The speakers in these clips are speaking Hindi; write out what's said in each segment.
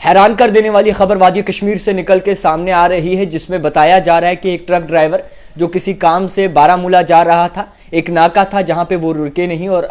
हैरान कर देने वाली खबर वादी कश्मीर से निकल के सामने आ रही है, जिसमें बताया जा रहा है कि एक ट्रक ड्राइवर जो किसी काम से बारामूला जा रहा था, एक नाका था जहां पे वो रुके नहीं और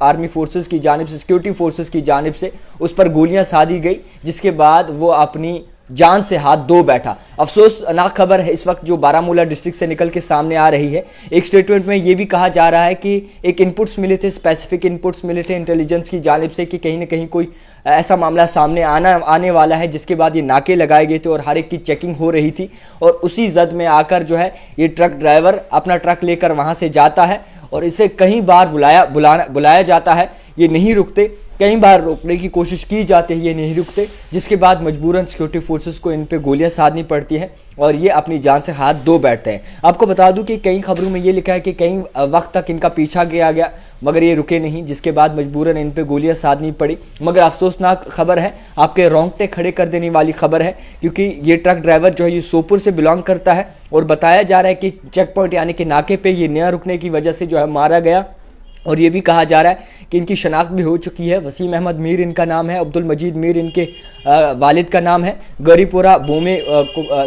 आर्मी फोर्सेस की जानिब से, सिक्योरिटी फोर्सेस की जानिब से उस पर गोलियां साधी गई, जिसके बाद वो अपनी जान से हाथ धो बैठा। अफसोसनाक खबर है इस वक्त जो बारामूला डिस्ट्रिक्ट से निकल के सामने आ रही है। एक स्टेटमेंट में ये भी कहा जा रहा है कि एक इनपुट्स मिले थे, स्पेसिफिक इनपुट्स मिले थे इंटेलिजेंस की जानिब से कि कहीं ना कहीं कोई ऐसा मामला सामने आने वाला है, जिसके बाद ये नाके लगाए गए थे और हर एक की चेकिंग हो रही थी। और उसी जद में आकर जो है ये ट्रक ड्राइवर अपना ट्रक लेकर वहाँ से जाता है और इसे कई बार बुलाया जाता है, ये नहीं रुकते। कई बार रोकने की कोशिश की जाती है, ये नहीं रुकते, जिसके बाद मजबूरन सिक्योरिटी फोर्सेस को इन पे गोलियां साधनी पड़ती है और ये अपनी जान से हाथ धो बैठते हैं। आपको बता दूं कि कई खबरों में ये लिखा है कि कई वक्त तक इनका पीछा किया गया मगर ये रुके नहीं, जिसके बाद मजबूरन इन पे गोलियां साधनी पड़ी। मगर अफसोसनाक खबर है, आपके रोंगटे खड़े कर देने वाली खबर है, क्योंकि ये ट्रक ड्राइवर जो है ये सोपुर से बिलोंग करता है और बताया जा रहा है कि चेक पॉइंट यानी कि नाके पे ये न रुकने की वजह से जो है मारा गया। और ये भी कहा जा रहा है कि इनकी शनाख्त भी हो चुकी है। वसीम अहमद मीर इनका नाम है, अब्दुल मजीद मीर इनके वालिद का नाम है। गरीपुरा बोमे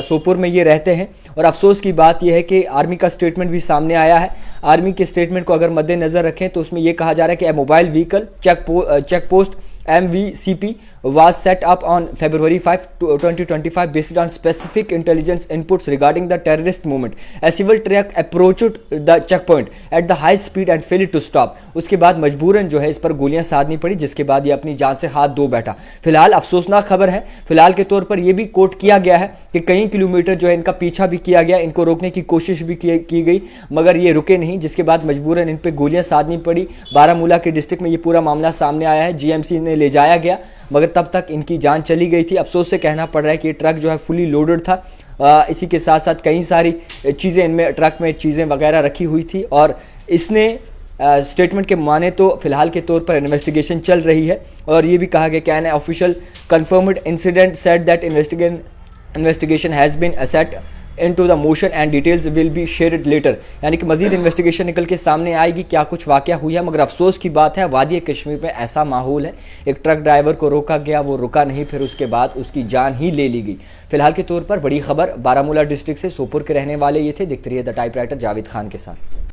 सोपुर में ये रहते हैं। और अफसोस की बात यह है कि आर्मी का स्टेटमेंट भी सामने आया है। आर्मी के स्टेटमेंट को अगर मद्देनज़र रखें तो उसमें यह कहा जा रहा है कि a mobile vehicle check post MVCP was set up on February 5, 2025 based on specific intelligence inputs regarding the terrorist movement. A civil truck approached the checkpoint at the high speed and failed to stop. उसके बाद मजबूरन जो है इस पर गोलियां साधनी पड़ी, जिसके बाद ये अपनी जान से हाथ धो बैठा। फिलहाल अफसोसनाक खबर है, फिलहाल के तौर पर यह भी कोट किया गया है कि कई किलोमीटर जो है इनका पीछा भी किया गया, इनको रोकने की कोशिश भी की गई मगर ये रुके नहीं, जिसके बाद मजबूरन इन पर गोलियां साधनी पड़ी। बारामूला के डिस्ट्रिक्ट में ये पूरा मामला सामने आया है। GMC ने ले जाया गया मगर तब तक इनकी जान चली गई थी। अफसोस से कहना पड़ रहा है कि ये ट्रक जो है फुली लोडेड था। इसी के साथ साथ कई सारी चीज़ें इनमें ट्रक में चीज़ें वगैरह रखी हुई थी और इसने स्टेटमेंट के माने तो फिलहाल के तौर पर इन्वेस्टिगेशन चल रही है। और ये भी कहा गया कि an official confirmed incident said that investigation has been set into the motion and details will be shared later। यानी कि मजीद इन्वेस्टिगेशन निकल के सामने आएगी, क्या कुछ वाकया हुआ है। मगर अफसोस की बात है, वादी कश्मीर में ऐसा माहौल है, एक ट्रक ड्राइवर को रोका गया, वो रुका नहीं, फिर उसके बाद उसकी जान ही ले ली गई। फिलहाल के तौर पर बड़ी खबर, बारामूला डिस्ट्रिक्ट से सोपुर के रहने वाले ये थे। देखते रहिए द टाइपराइटर जावेद खान के साथ।